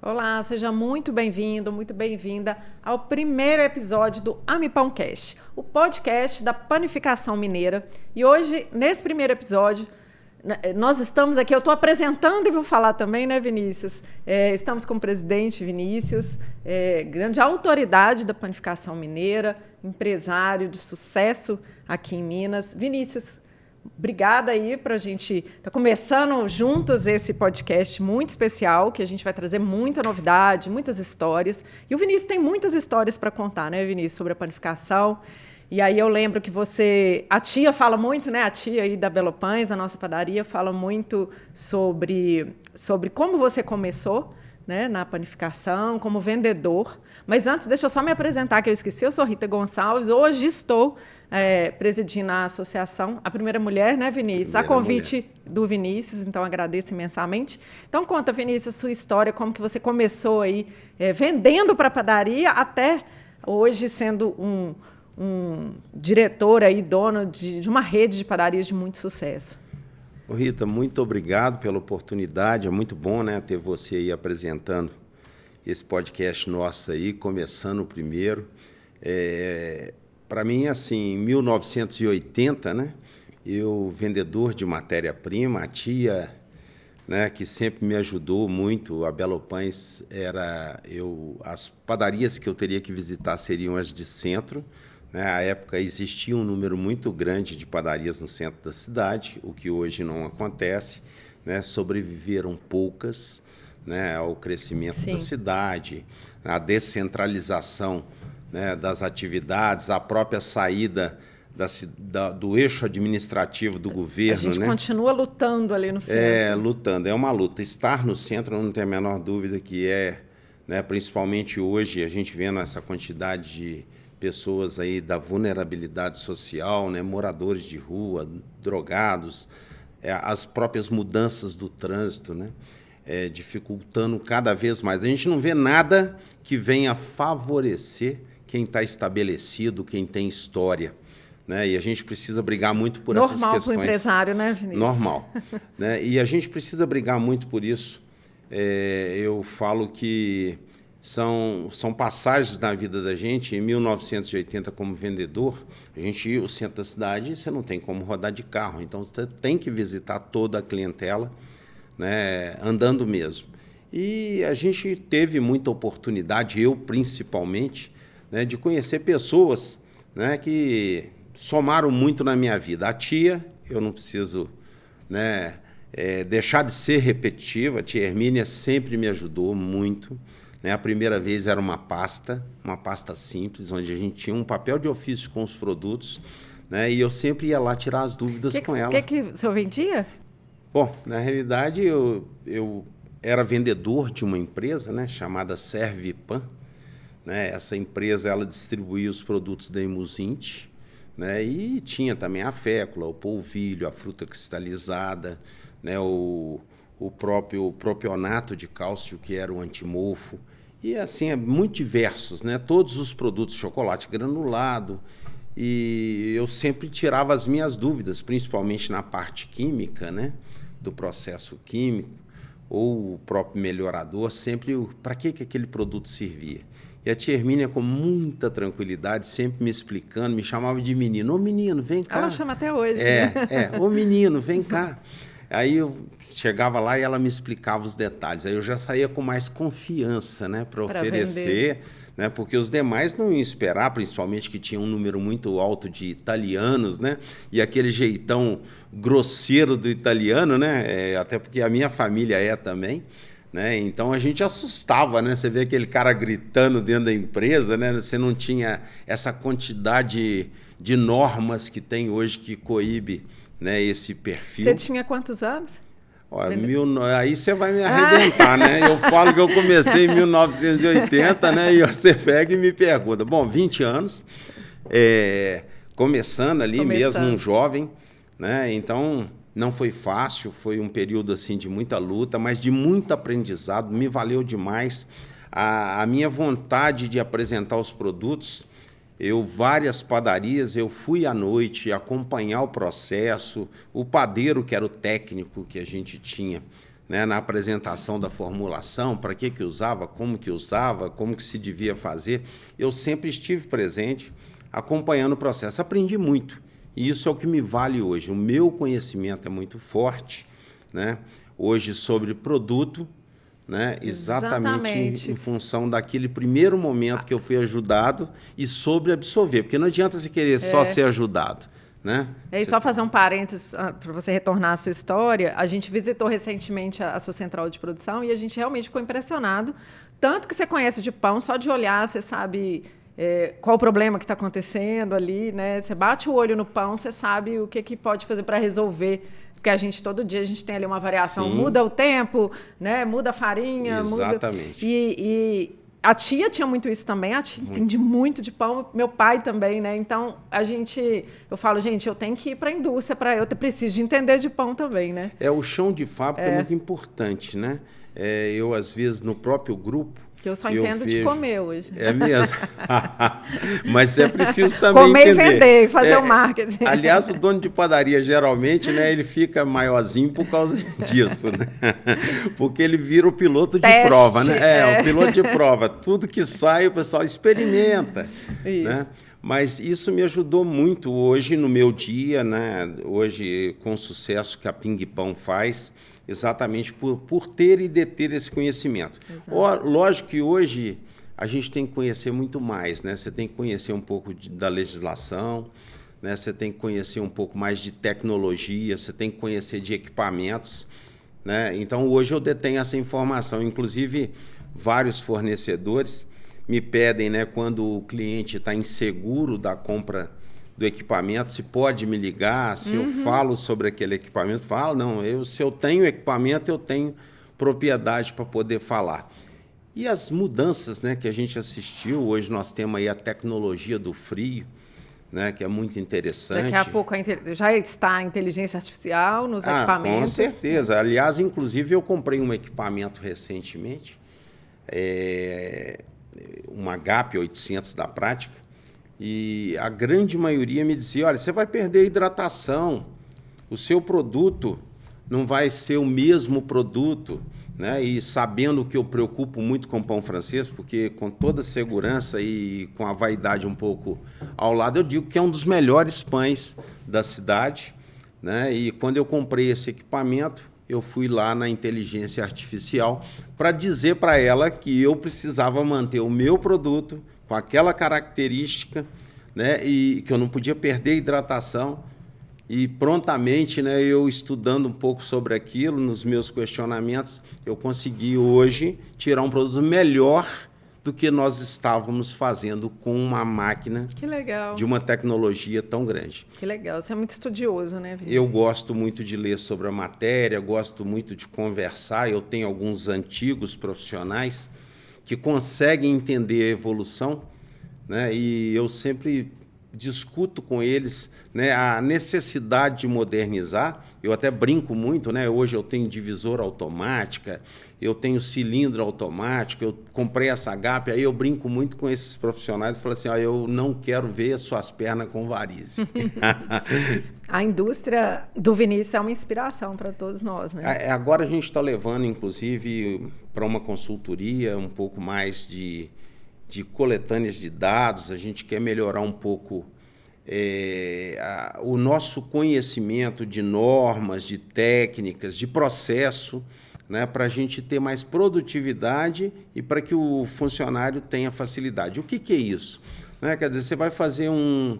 Olá, seja muito bebem-vindo, muito bem-vinda ao primeiro episódio do AmiPãoCast, o podcast da panificação mineira. E hoje, nesse primeiro episódio, nós estamos aqui, eu estou apresentando e vou falar também, né, Vinícius? Estamos com o presidente Vinícius, grande autoridade da panificação mineira, empresário de sucesso aqui em Minas. Vinícius, obrigada aí para a gente estar começando juntos esse podcast muito especial, que a gente vai trazer muita novidade, muitas histórias. E o Vinícius tem muitas histórias para contar, né, Vinícius, sobre a panificação. E aí eu lembro que a tia fala muito, né, a tia aí da Belo Pães, a nossa padaria, fala muito sobre como você começou, né, na panificação, como vendedor. Mas antes, deixa eu só me apresentar, que eu esqueci, eu sou Rita Gonçalves, hoje estou presidindo a associação, a primeira mulher, né, Vinícius? A convite do Vinícius, então agradeço imensamente. Então conta, Vinícius, a sua história, como que você começou aí vendendo para a padaria, até hoje sendo um diretor aí, dono de uma rede de padarias de muito sucesso. Ô Rita, muito obrigado pela oportunidade, é muito bom, né, ter você aí apresentando esse podcast nosso aí, começando o primeiro. Para mim, assim, em 1980, né, eu, vendedor de matéria-prima, a tia, né, que sempre me ajudou muito, a Belo Pães, as padarias que eu teria que visitar seriam as de centro, né? À época existia um número muito grande de padarias no centro da cidade, o que hoje não acontece, né? Sobreviveram poucas, né, ao crescimento Sim. da cidade, à descentralização, né, das atividades, a própria saída do eixo administrativo do governo. A gente, né? Continua lutando ali no centro. Lutando, é uma luta. Estar no centro, eu não tenho a menor dúvida que né, principalmente hoje, a gente vendo essa quantidade de pessoas aí da vulnerabilidade social, né, moradores de rua, drogados, as próprias mudanças do trânsito, né, dificultando cada vez mais. A gente não vê nada que venha favorecer quem está estabelecido, quem tem história, né? E a gente precisa brigar muito por essas questões. Normal para o empresário, né, Vinícius? Normal. Né? E a gente precisa brigar muito por isso. Eu falo que são passagens na vida da gente. Em 1980, como vendedor, a gente ia ao centro da cidade e você não tem como rodar de carro. Então, você tem que visitar toda a clientela, né, andando mesmo. E a gente teve muita oportunidade, eu principalmente, né, de conhecer pessoas, né, que somaram muito na minha vida. A tia, eu não preciso, né, deixar de ser repetitiva, a tia Hermínia sempre me ajudou muito. Né? A primeira vez era uma pasta simples, onde a gente tinha um papel de ofício com os produtos, né, e eu sempre ia lá tirar as dúvidas com ela. O que o senhor vendia? Bom, na realidade, eu era vendedor de uma empresa, né, chamada Servipan. Né? Essa empresa ela distribuía os produtos da Imusint, né? E tinha também a fécula, o polvilho, a fruta cristalizada, né? o próprio propionato de cálcio, que era o antimofo. E assim, muito diversos, né? Todos os produtos, chocolate granulado. E eu sempre tirava as minhas dúvidas, principalmente na parte química, né, do processo químico, ou o próprio melhorador, sempre para que aquele produto servia. E a tia Hermínia, com muita tranquilidade, sempre me explicando, me chamava de menino. Ô menino, vem cá. Ela chama até hoje. Ô menino, vem cá. Aí eu chegava lá e ela me explicava os detalhes. Aí eu já saía com mais confiança, né, para oferecer, né, porque os demais não iam esperar, principalmente que tinha um número muito alto de italianos, né, e aquele jeitão grosseiro do italiano, né, até porque a minha família também. Né? Então a gente assustava, né? Você vê aquele cara gritando dentro da empresa, né? Você não tinha essa quantidade de normas que tem hoje que coíbe, né, esse perfil. Você tinha quantos anos? Olha, aí você vai me arrebentar, né? Eu falo que eu comecei em 1980, né? E você pega e me pergunta. Bom, 20 anos, começando ali mesmo, um jovem, né? Então não foi fácil, foi um período assim de muita luta, mas de muito aprendizado, me valeu demais. A minha vontade de apresentar os produtos, várias padarias, eu fui à noite acompanhar o processo, o padeiro, que era o técnico que a gente tinha, né, na apresentação da formulação, para que usava, como que se devia fazer. Eu sempre estive presente, acompanhando o processo. Aprendi muito, e isso é o que me vale hoje. O meu conhecimento é muito forte, né, hoje sobre produto, né, exatamente em função daquele primeiro momento que eu fui ajudado e sobre absorver, porque não adianta você querer só ser ajudado. Né? E só fazer um parênteses para você retornar à sua história. A gente visitou recentemente a sua central de produção e a gente realmente ficou impressionado. Tanto que você conhece de pão, só de olhar você sabe qual o problema que está acontecendo ali, né? Você bate o olho no pão, você sabe o que pode fazer para resolver. Porque todo dia a gente tem ali uma variação. Sim. Muda o tempo, né? Muda a farinha. Exatamente. E a tia tinha muito isso também, a tia entende muito de pão, meu pai também, né? Então, eu falo, gente, eu tenho que ir para a indústria, eu preciso de entender de pão também, né? O chão de fábrica é muito importante, né? Eu, às vezes, no próprio grupo, que eu só entendo de comer hoje. É mesmo. Mas é preciso também comer entender. E vender, fazer o marketing. Aliás, o dono de padaria, geralmente, né, ele fica maiorzinho por causa disso, né? Porque ele vira o piloto de prova, né? O piloto de prova. Tudo que sai, o pessoal experimenta. Isso. Né? Mas isso me ajudou muito hoje no meu dia, né? Hoje, com o sucesso que a Ping Pão faz, exatamente por ter e deter esse conhecimento. Lógico que hoje a gente tem que conhecer muito mais, né? Você tem que conhecer um pouco da legislação, né? Você tem que conhecer um pouco mais de tecnologia, você tem que conhecer de equipamentos, né? Então, hoje eu detenho essa informação. Inclusive, vários fornecedores me pedem, né, quando o cliente está inseguro da compra do equipamento, se pode me ligar, se eu falo sobre aquele equipamento, falo, não, se eu tenho equipamento, eu tenho propriedade para poder falar. E as mudanças, né, que a gente assistiu, hoje nós temos aí a tecnologia do frio, né, que é muito interessante. Daqui a pouco já está a inteligência artificial nos equipamentos. Com certeza. Aliás, inclusive, eu comprei um equipamento recentemente, uma GAP 800 da Prática, e a grande maioria me dizia, olha, você vai perder a hidratação, o seu produto não vai ser o mesmo produto, né? E sabendo que eu preocupo muito com o pão francês, porque com toda segurança e com a vaidade um pouco ao lado, eu digo que é um dos melhores pães da cidade, né? E quando eu comprei esse equipamento, eu fui lá na inteligência artificial para dizer para ela que eu precisava manter o meu produto com aquela característica, né, e que eu não podia perder a hidratação. E prontamente, né, eu estudando um pouco sobre aquilo, nos meus questionamentos, eu consegui hoje tirar um produto melhor do que nós estávamos fazendo com uma máquina de uma tecnologia tão grande. Que legal, você é muito estudioso, né, Vinícius? Eu gosto muito de ler sobre a matéria, gosto muito de conversar, eu tenho alguns antigos profissionais que conseguem entender a evolução, né? E eu sempre discuto com eles, né, a necessidade de modernizar. Eu até brinco muito, né? Hoje eu tenho divisora automática, eu tenho cilindro automático, eu comprei essa GAP, aí eu brinco muito com esses profissionais e falo assim, eu não quero ver suas pernas com varize. A indústria do Vinícius é uma inspiração para todos nós, né? Agora a gente está levando, inclusive, para uma consultoria, um pouco mais de coletâneas de dados, a gente quer melhorar um pouco o nosso conhecimento de normas, de técnicas, de processo, né, para a gente ter mais produtividade e para que o funcionário tenha facilidade. O que é isso? Né, quer dizer, você vai fazer um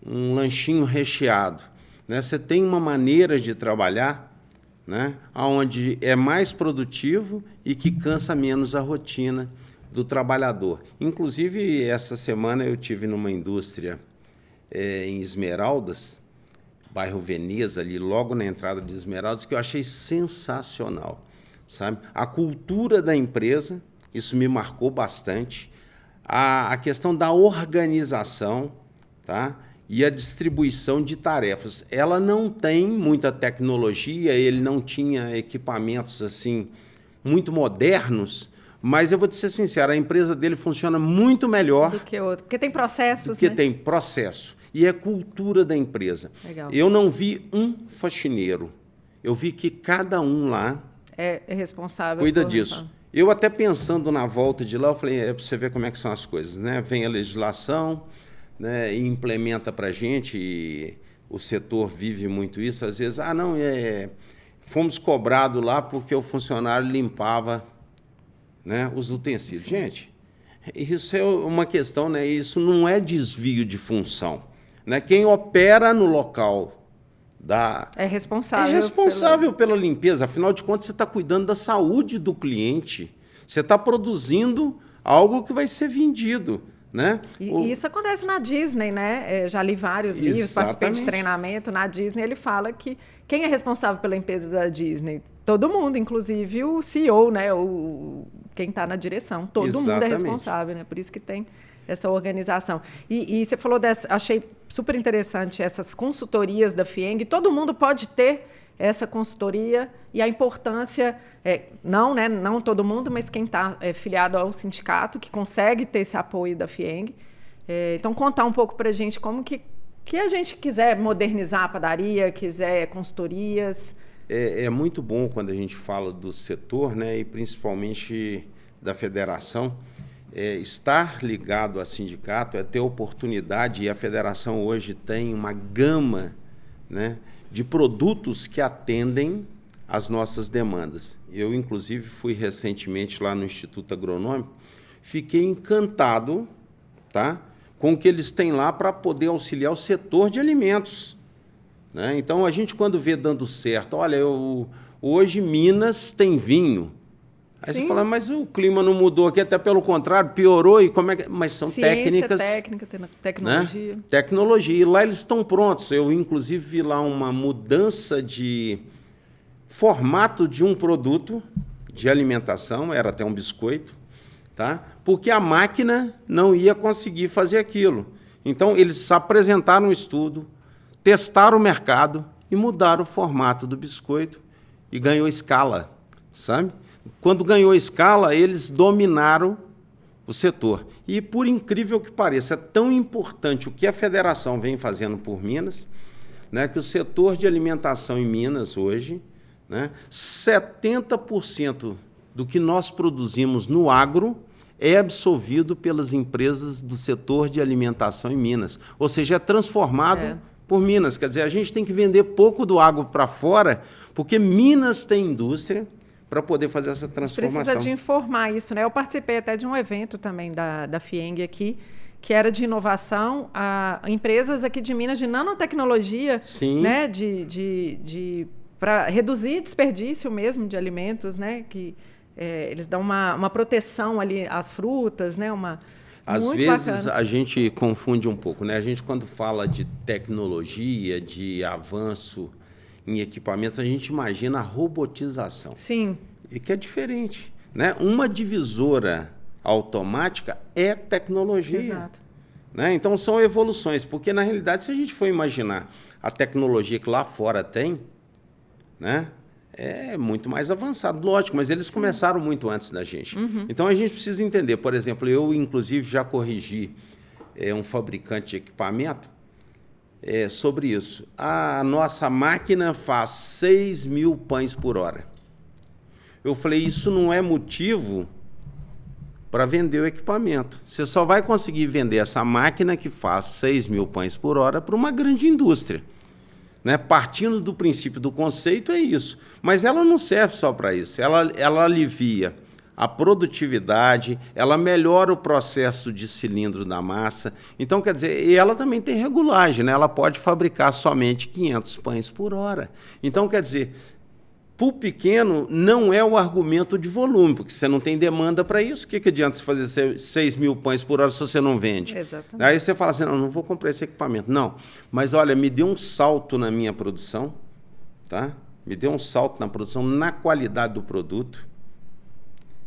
lanchinho recheado, né, você tem uma maneira de trabalhar, né, onde é mais produtivo e que cansa menos a rotina do trabalhador. Inclusive, essa semana eu tive numa indústria em Esmeraldas, bairro Veneza, ali logo na entrada de Esmeraldas, que eu achei sensacional, sabe? A cultura da empresa, isso me marcou bastante, a questão da organização, tá? E a distribuição de tarefas. Ela não tem muita tecnologia, ele não tinha equipamentos assim muito modernos, mas eu vou te ser sincero, a empresa dele funciona muito melhor do que outro, porque tem processos, porque né? Tem processo. E é cultura da empresa. Legal. Eu não vi um faxineiro. Eu vi que cada um lá é responsável cuida por... disso. Eu até pensando na volta de lá, eu falei, para você ver como é que são as coisas, né? Vem a legislação, né, e implementa para a gente, e o setor vive muito isso, às vezes, fomos cobrados lá porque o funcionário limpava, né, os utensílios. Sim. Gente, isso é uma questão, né? Isso não é desvio de função, né? Quem opera no local é responsável pela limpeza. Afinal de contas, você está cuidando da saúde do cliente. Você está produzindo algo que vai ser vendido, né? E isso acontece na Disney, né? Já li vários livros, participei de treinamento. Na Disney, ele fala que quem é responsável pela limpeza da Disney? Todo mundo, inclusive o CEO, né? Quem está na direção. Todo mundo é responsável, né? Por isso que tem essa organização. E você falou achei super interessante essas consultorias da FIENG. Todo mundo pode ter essa consultoria e a importância, não todo mundo, mas quem está filiado ao sindicato, que consegue ter esse apoio da FIENG. Então, contar um pouco para a gente como que a gente quiser modernizar a padaria, quiser consultorias. É muito bom quando a gente fala do setor, né, e principalmente da federação. Estar ligado a sindicato é ter oportunidade, e a federação hoje tem uma gama, né, de produtos que atendem às nossas demandas. Eu, inclusive, fui recentemente lá no Instituto Agronômico, fiquei encantado, tá, com o que eles têm lá para poder auxiliar o setor de alimentos, né? Então, a gente, quando vê dando certo, olha, hoje Minas tem vinho. Aí Sim. Você fala, mas o clima não mudou aqui, até pelo contrário, piorou. E como é que... Mas são técnicas... Tecnologia. Né? Tecnologia. E lá eles estão prontos. Eu, inclusive, vi lá uma mudança de formato de um produto de alimentação, era até um biscoito, tá? Porque a máquina não ia conseguir fazer aquilo. Então, eles apresentaram um estudo, testaram o mercado e mudaram o formato do biscoito e ganhou escala, sabe? Quando ganhou escala, eles dominaram o setor. E, por incrível que pareça, é tão importante o que a federação vem fazendo por Minas, né, que o setor de alimentação em Minas hoje, né, 70% do que nós produzimos no agro é absorvido pelas empresas do setor de alimentação em Minas. Ou seja, é transformado por Minas. Quer dizer, a gente tem que vender pouco do agro para fora, porque Minas tem indústria para poder fazer essa transformação. Precisa de informar isso, né? Eu participei até de um evento também da FIENG aqui, que era de inovação, a empresas aqui de Minas de nanotecnologia, Sim. Né? Para reduzir desperdício mesmo de alimentos, né? Que eles dão uma proteção ali às frutas, né? Às muito vezes bacana. A gente confunde um pouco, né? A gente, quando fala de tecnologia, de avanço em equipamentos, a gente imagina a robotização. Sim. E que é diferente, né? Uma divisora automática é tecnologia. Exato. Né? Então, são evoluções, porque, na realidade, se a gente for imaginar a tecnologia que lá fora tem, né, é muito mais avançado, lógico, mas eles começaram muito antes da gente. Uhum. Então, a gente precisa entender, por exemplo, eu, inclusive, já corrigi um fabricante de equipamento sobre isso. A nossa máquina faz 6.000 pães por hora. Eu falei, isso não é motivo para vender o equipamento. Você só vai conseguir vender essa máquina que faz 6.000 pães por hora para uma grande indústria. Né? Partindo do princípio do conceito, é isso. Mas ela não serve só para isso. Ela alivia a produtividade, ela melhora o processo de cilindro da massa. Então, quer dizer, e ela também tem regulagem, né? Ela pode fabricar somente 500 pães por hora. Então, quer dizer, para o pequeno não é o argumento de volume, porque você não tem demanda para isso. O que adianta você fazer 6.000 pães por hora se você não vende? Exatamente. Aí você fala assim, não vou comprar esse equipamento. Não, mas olha, me deu um salto na minha produção, tá? Me deu um salto na produção, na qualidade do produto.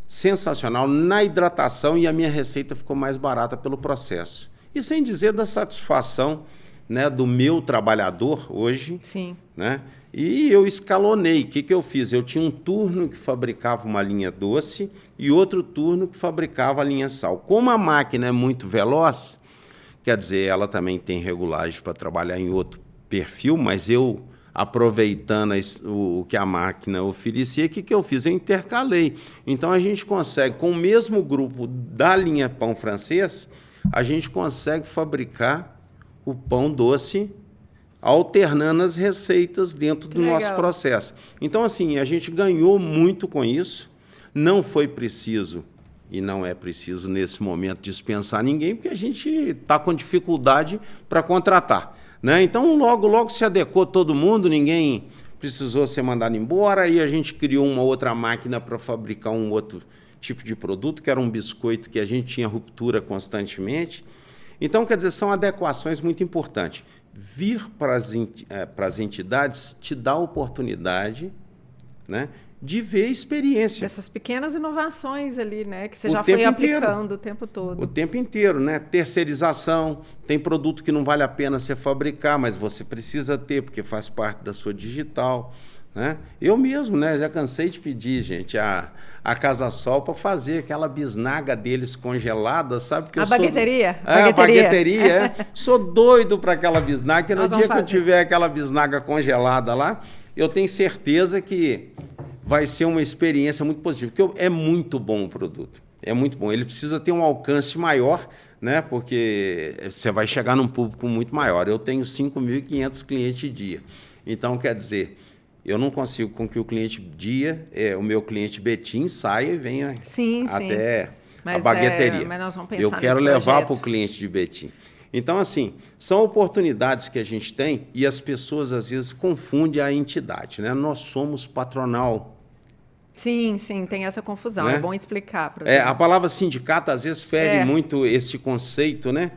Sensacional, na hidratação, e a minha receita ficou mais barata pelo processo. E sem dizer da satisfação, né, do meu trabalhador hoje. Sim. Né? E eu escalonei. O que eu fiz? Eu tinha um turno que fabricava uma linha doce e outro turno que fabricava a linha sal. Como a máquina é muito veloz, quer dizer, ela também tem regulagem para trabalhar em outro perfil, mas eu aproveitando o que a máquina oferecia, o que eu fiz? Eu intercalei. Então, a gente consegue, com o mesmo grupo da linha pão francês, a gente consegue fabricar o pão doce alternando as receitas dentro do nosso processo. Então, assim, a gente ganhou muito com isso. Não foi preciso, e não é preciso nesse momento dispensar ninguém, porque a gente está com dificuldade para contratar, né? Então, logo se adequou todo mundo, ninguém precisou ser mandado embora, e a gente criou uma outra máquina para fabricar um outro tipo de produto, que era um biscoito que a gente tinha ruptura constantemente. Então, quer dizer, são adequações muito importantes. Vir para as entidades te dá a oportunidade, né, de ver a experiência. Essas pequenas inovações ali, né, que você já foi aplicando o tempo todo. O tempo inteiro, né? Terceirização, tem produto que não vale a pena você fabricar, mas você precisa ter, porque faz parte da sua digital, né? Eu mesmo, né, já cansei de pedir, gente, a Casa Sol para fazer aquela bisnaga deles congelada, sabe? Que a bagueteria? A bagueteria, Sou doido para aquela bisnaga, e no dia que eu tiver aquela bisnaga congelada lá, eu tenho certeza que vai ser uma experiência muito positiva, porque é muito bom o produto, é muito bom. Ele precisa ter um alcance maior, né? Porque você vai chegar num público muito maior. Eu tenho 5.500 clientes dia. Então, quer dizer, eu não consigo com que o cliente dia, o meu cliente Betim, saia e venha até a bagueteria. Mas nós vamos pensar eu quero levar para o cliente de Betim. Então, assim, são oportunidades que a gente tem e as pessoas, às vezes, confundem a entidade, né? Nós somos patronal. Sim, tem essa confusão. Né? É bom explicar para a palavra sindicato, às vezes, fere muito esse conceito, né?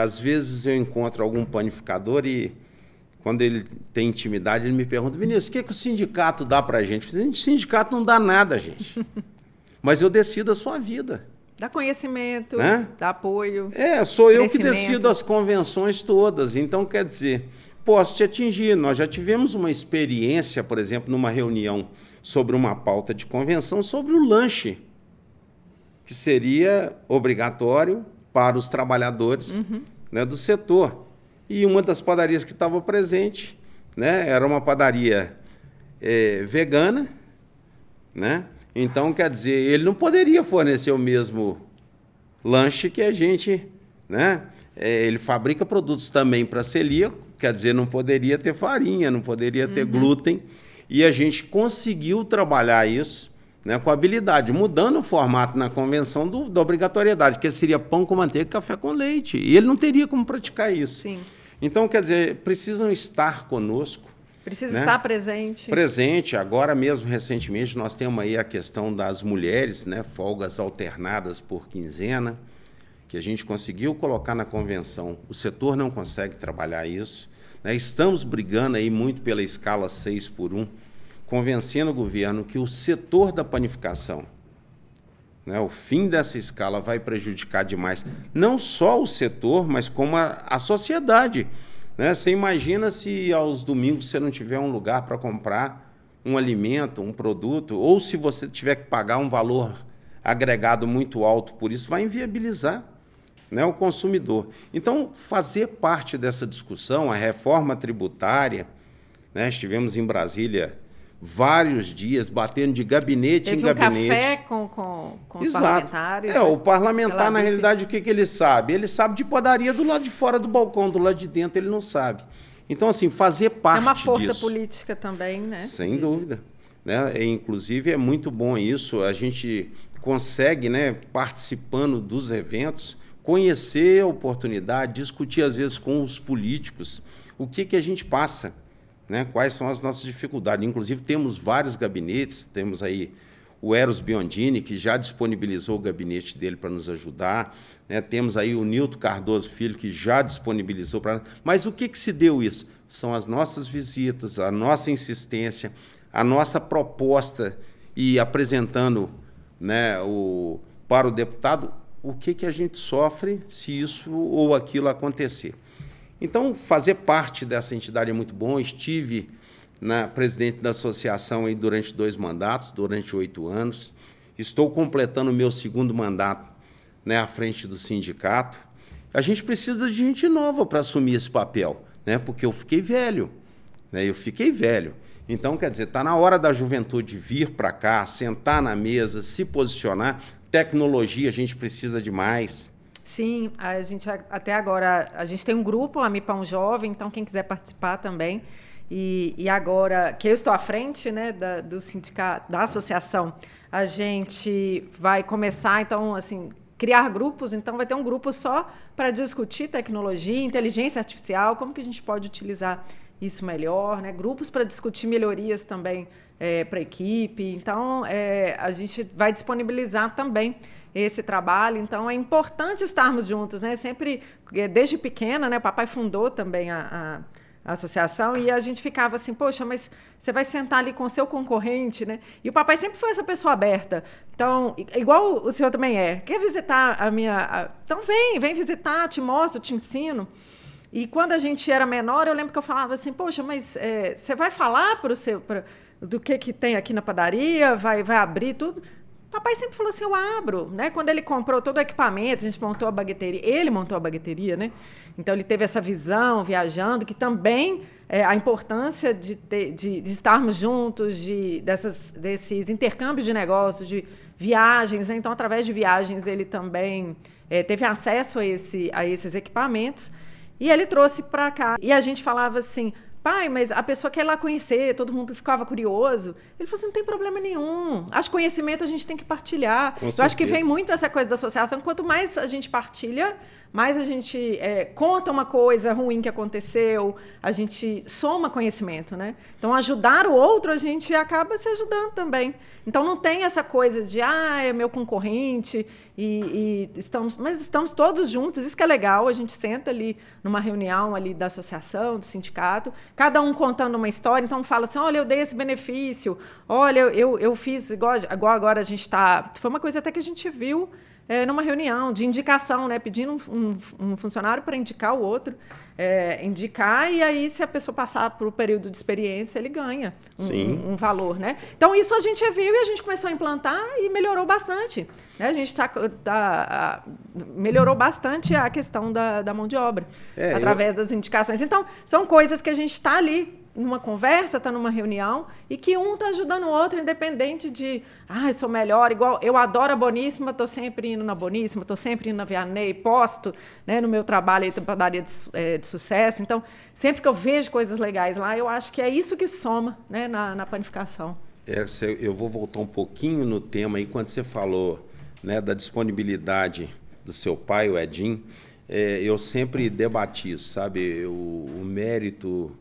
Às vezes eu encontro algum panificador e, quando ele tem intimidade, ele me pergunta: Vinícius, o que o sindicato dá para a gente? Eu falei: o sindicato não dá nada, gente. Mas eu decido a sua vida. Dá conhecimento, né? Dá apoio. Sou eu que decido as convenções todas. Então, quer dizer, posso te atingir. Nós já tivemos uma experiência, por exemplo, numa reunião sobre uma pauta de convenção sobre o lanche, que seria obrigatório para os trabalhadores né, do setor. E uma das padarias que estava presente, né, era uma padaria vegana, né? Então, quer dizer, ele não poderia fornecer o mesmo lanche que a gente, né? Ele fabrica produtos também para celíaco, quer dizer, não poderia ter farinha, não poderia ter glúten, e a gente conseguiu trabalhar isso, né, com habilidade, mudando o formato na convenção da obrigatoriedade, que seria pão com manteiga e café com leite, e ele não teria como praticar isso. Sim. Então, quer dizer, precisam estar conosco. Precisa estar presente. Presente. Agora mesmo, recentemente, nós temos aí a questão das mulheres, né, folgas alternadas por quinzena, que a gente conseguiu colocar na convenção. O setor não consegue trabalhar isso, né? Estamos brigando aí muito pela escala 6x1, convencendo o governo que o setor da panificação, né, o fim dessa escala vai prejudicar demais, não só o setor, mas como a sociedade. Né? Você imagina se aos domingos você não tiver um lugar para comprar um alimento, um produto, ou se você tiver que pagar um valor agregado muito alto por isso, vai inviabilizar, né, o consumidor. Então, fazer parte dessa discussão, a reforma tributária, né, estivemos em Brasília vários dias, batendo de gabinete em gabinete. Teve um café com os parlamentares. O parlamentar, na realidade, o que ele sabe? Ele sabe de padaria do lado de fora do balcão, do lado de dentro ele não sabe. Então, assim, fazer parte disso. É uma força política também, né? Sem dúvida. Né? Inclusive, é muito bom isso. A gente consegue, né, participando dos eventos, conhecer a oportunidade, discutir, às vezes, com os políticos o que a gente passa. Né, quais são as nossas dificuldades. Inclusive, temos vários gabinetes, temos aí o Eros Biondini, que já disponibilizou o gabinete dele para nos ajudar, né, temos aí o Nilton Cardoso Filho, que já disponibilizou para... Mas o que se deu isso? São as nossas visitas, a nossa insistência, a nossa proposta e apresentando, né, para o deputado o que a gente sofre se isso ou aquilo acontecer. Então, fazer parte dessa entidade é muito bom. Estive presidente da associação aí durante 2 mandatos, durante 8 anos. Estou completando o meu 2º mandato, né, à frente do sindicato. A gente precisa de gente nova para assumir esse papel, né, porque eu fiquei velho. né? Eu fiquei velho. Então, quer dizer, está na hora da juventude vir para cá, sentar na mesa, se posicionar. Tecnologia a gente precisa de mais. Sim, a gente até agora, a gente tem um grupo, a MIPAM Jovem, então quem quiser participar também. E agora, que eu estou à frente, né, do sindicato, da associação, a gente vai começar, então, assim, criar grupos. Então, vai ter um grupo só para discutir tecnologia, inteligência artificial, como que a gente pode utilizar isso melhor, né? Grupos para discutir melhorias também para a equipe. Então, a gente vai disponibilizar também esse trabalho. Então, é importante estarmos juntos, né? Sempre, desde pequena, né? Papai fundou também a associação, e a gente ficava assim, poxa, mas você vai sentar ali com o seu concorrente, né? E o papai sempre foi essa pessoa aberta. Então, igual o senhor também é. Quer visitar a minha... Então, vem visitar, te mostro, te ensino. E quando a gente era menor, eu lembro que eu falava assim, poxa, mas você vai falar do que tem aqui na padaria, vai abrir tudo? Papai sempre falou assim, eu abro, né? Quando ele comprou todo o equipamento, a gente montou a bagueteria, ele montou a bagueteria, né? Então ele teve essa visão, viajando, que também a importância de estarmos juntos, desses intercâmbios de negócios, de viagens, né? Então, através de viagens, ele também teve acesso a esses equipamentos. E ele trouxe para cá. E a gente falava assim, pai, mas a pessoa quer ir lá conhecer, todo mundo ficava curioso. Ele falou assim, não tem problema nenhum. Acho que conhecimento a gente tem que partilhar. Eu acho que vem muito essa coisa da associação. Quanto mais a gente partilha, mais a gente conta uma coisa ruim que aconteceu, a gente soma conhecimento, né? Então, ajudar o outro, a gente acaba se ajudando também. Então, não tem essa coisa de, é meu concorrente, mas estamos todos juntos, isso que é legal, a gente senta ali numa reunião ali da associação, do sindicato, cada um contando uma história, então fala assim, olha, eu dei esse benefício, olha, eu fiz igual agora a gente está... Foi uma coisa até que a gente viu numa reunião de indicação, né? Pedindo um funcionário para indicar o outro, indicar, e aí, se a pessoa passar por um período de experiência, ele ganha um valor, né? Então, isso a gente viu e a gente começou a implantar e melhorou bastante. Né? A gente melhorou bastante a questão da mão de obra, através das indicações. Então, são coisas que a gente está ali numa conversa, está numa reunião, e que um está ajudando o outro, independente de, eu sou melhor, igual eu adoro a Boníssima, estou sempre indo na Boníssima, estou sempre indo na Vianney, posto, né, no meu trabalho aí, padaria de sucesso. Então, sempre que eu vejo coisas legais lá, eu acho que é isso que soma, né, na panificação. Eu vou voltar um pouquinho no tema aí, quando você falou, né, da disponibilidade do seu pai, o Edinho, eu sempre debati isso, sabe, o mérito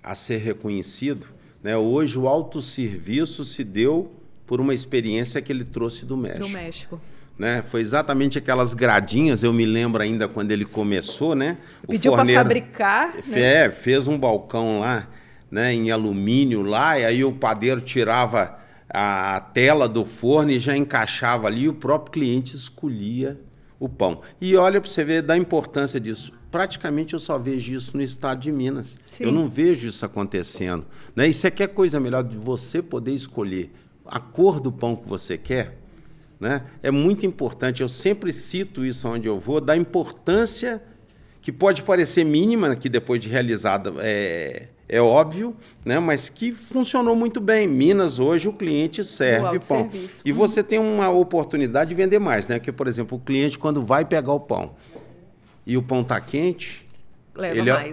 a ser reconhecido, né? Hoje o autosserviço se deu por uma experiência que ele trouxe do México. Do México. Né? Foi exatamente aquelas gradinhas, eu me lembro ainda quando ele começou, né? Pediu para fabricar. Né? Fez um balcão lá, né, em alumínio lá, e aí o padeiro tirava a tela do forno e já encaixava ali, e o próprio cliente escolhia o pão. E olha para você ver da importância disso. Praticamente eu só vejo isso no estado de Minas. Sim. Eu não vejo isso acontecendo. Né? E você quer coisa melhor de você poder escolher a cor do pão que você quer? Né? É muito importante. Eu sempre cito isso onde eu vou, da importância que pode parecer mínima, que depois de realizada é óbvio, né? Mas que funcionou muito bem. Minas, hoje, o cliente serve pão. E você tem uma oportunidade de vender mais. Né? Porque, por exemplo, o cliente, quando vai pegar o pão, e o pão está quente,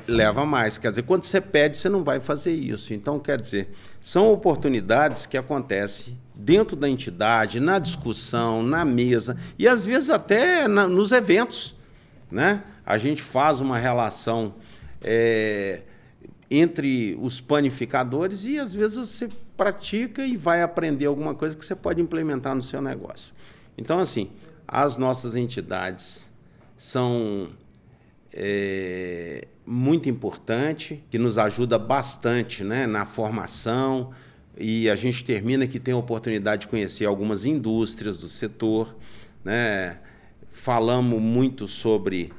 leva mais. Quer dizer, quando você pede, você não vai fazer isso. Então, quer dizer, são oportunidades que acontecem dentro da entidade, na discussão, na mesa, e às vezes até nos eventos. Né? A gente faz uma relação entre os panificadores e às vezes você pratica e vai aprender alguma coisa que você pode implementar no seu negócio. Então, assim, as nossas entidades são muito importantes, que nos ajuda bastante, né, na formação, e a gente termina que tem a oportunidade de conhecer algumas indústrias do setor, né? Falamos muito sobre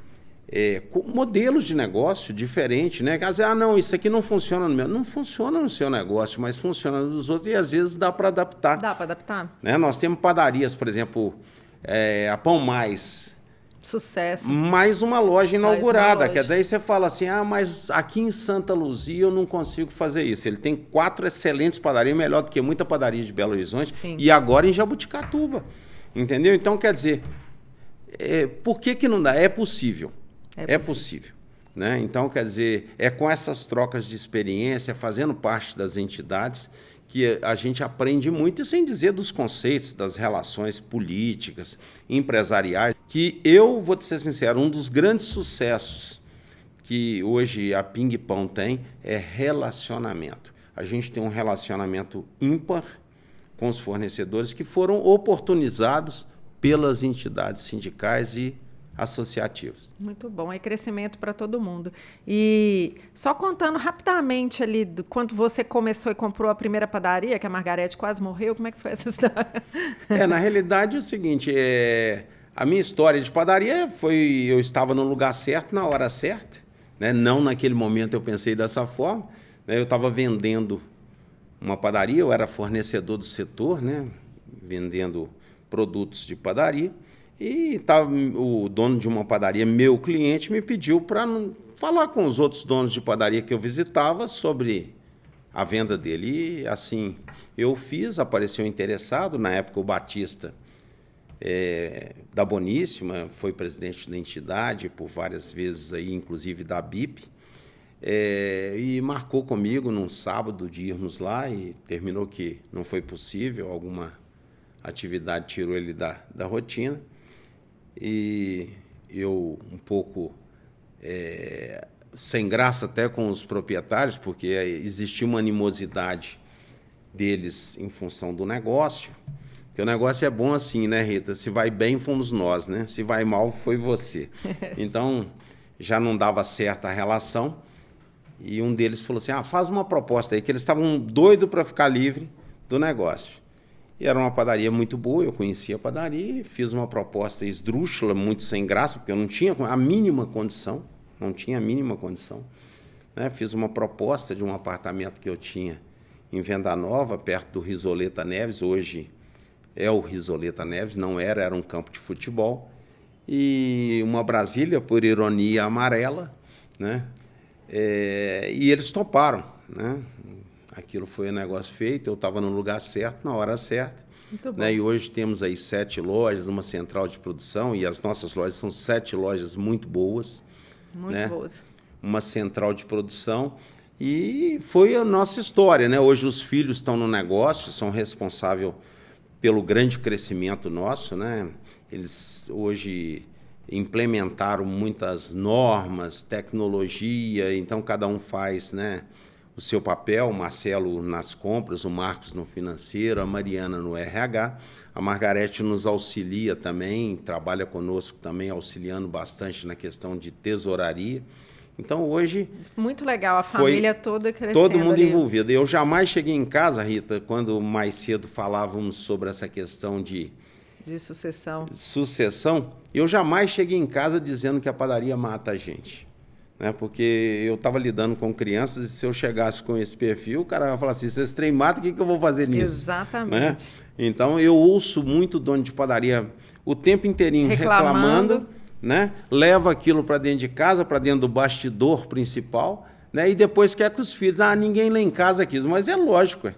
modelos de negócio diferentes, né? Quer dizer, não, isso aqui não funciona no meu. Não funciona no seu negócio, mas funciona nos outros, e às vezes dá para adaptar. Dá para adaptar. Né? Nós temos padarias, por exemplo, a Pão Mais, Sucesso. Mais uma loja inaugurada. Mais uma loja. Quer dizer, aí você fala assim, mas aqui em Santa Luzia eu não consigo fazer isso. Ele tem 4 excelentes padarias, melhor do que muita padaria de Belo Horizonte. Sim. E agora em Jabuticatuba. Entendeu? Então, quer dizer, por que não dá? É possível. É possível. Né? Então, quer dizer, é com essas trocas de experiência, fazendo parte das entidades, que a gente aprende muito, e sem dizer dos conceitos, das relações políticas, empresariais, que eu, vou te ser sincero, um dos grandes sucessos que hoje a Ping Pão tem é relacionamento. A gente tem um relacionamento ímpar com os fornecedores que foram oportunizados pelas entidades sindicais e associativos. Muito bom, é crescimento para todo mundo. E só contando rapidamente ali, quando você começou e comprou a primeira padaria, que a Margarete quase morreu, como é que foi essa história? Na realidade é o seguinte, a minha história de padaria foi, eu estava no lugar certo, na hora certa, né? Não naquele momento eu pensei dessa forma, né? Eu estava vendendo uma padaria, eu era fornecedor do setor, né? Vendendo produtos de padaria. E o dono de uma padaria, meu cliente, me pediu para falar com os outros donos de padaria que eu visitava sobre a venda dele. E assim, eu fiz, apareceu interessado. Na época, o Batista da Boníssima foi presidente da entidade por várias vezes, aí, inclusive da BIP. E marcou comigo num sábado de irmos lá e terminou que não foi possível, alguma atividade tirou ele da rotina. E eu um pouco sem graça até com os proprietários, porque existia uma animosidade deles em função do negócio. Porque o negócio é bom assim, né, Rita? Se vai bem, fomos nós, né? Se vai mal, foi você. Então, já não dava certo a relação. E um deles falou assim, faz uma proposta aí, que eles estavam doidos para ficar livre do negócio. E era uma padaria muito boa, eu conhecia a padaria, e fiz uma proposta esdrúxula, muito sem graça, porque eu não tinha a mínima condição, né? Fiz uma proposta de um apartamento que eu tinha em Venda Nova, perto do Risoleta Neves, hoje é o Risoleta Neves, não era um campo de futebol, e uma Brasília, por ironia, amarela, né? E eles toparam, né? Aquilo foi um negócio feito, eu estava no lugar certo, na hora certa. Muito bom. Né? E hoje temos aí 7 lojas, uma central de produção, e as nossas lojas são 7 lojas muito boas. Muito boas. Uma central de produção. E foi a nossa história, né? Hoje os filhos estão no negócio, são responsáveis pelo grande crescimento nosso, né? Eles hoje implementaram muitas normas, tecnologia, então cada um faz, né, o seu papel, o Marcelo nas compras, o Marcos no financeiro, a Mariana no RH. A Margarete nos auxilia também, trabalha conosco também, auxiliando bastante na questão de tesouraria. Então, hoje... Muito legal, a família toda crescendo. Todo mundo ali. envolvido. Eu jamais cheguei em casa, Rita, quando mais cedo falávamos sobre essa questão de sucessão, eu jamais cheguei em casa dizendo que a padaria mata a gente. Né? Porque eu estava lidando com crianças e se eu chegasse com esse perfil, o cara vai falar assim, se esse trem mata, o que eu vou fazer nisso? Exatamente. Né? Então, eu ouço muito dono de padaria o tempo inteirinho reclamando, né? Leva aquilo para dentro de casa, para dentro do bastidor principal, né? E depois quer que os filhos, ninguém lá em casa quis, mas é lógico,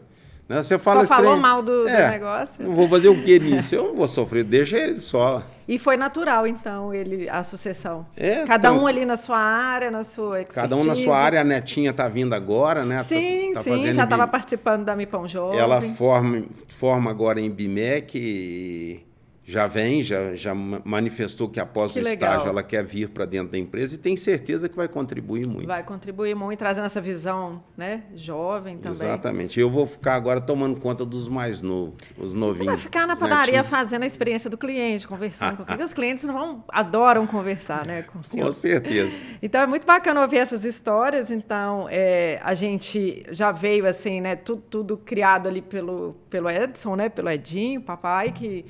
né? Você fala só falou mal do negócio. Não vou fazer o que nisso? Eu não vou sofrer, deixa ele só. E foi natural, então, a sucessão. Cada um ali na sua área, na sua expertise. Cada um na sua área, a netinha está vindo agora, né? Sim, já estava participando da Mipão Jovem. Ela forma agora em BIMEC e já manifestou que após o estágio ela quer vir para dentro da empresa e tem certeza que vai contribuir muito. Vai contribuir muito, trazendo essa visão, né, jovem também. Exatamente. Eu vou ficar agora tomando conta dos mais novos, os novinhos. Você vai ficar na padaria fazendo a experiência do cliente, conversando com os clientes adoram conversar, né? Com certeza. Então, é muito bacana ouvir essas histórias. Então, a gente já veio assim, né, tudo criado ali pelo Edson, né, pelo Edinho, papai, que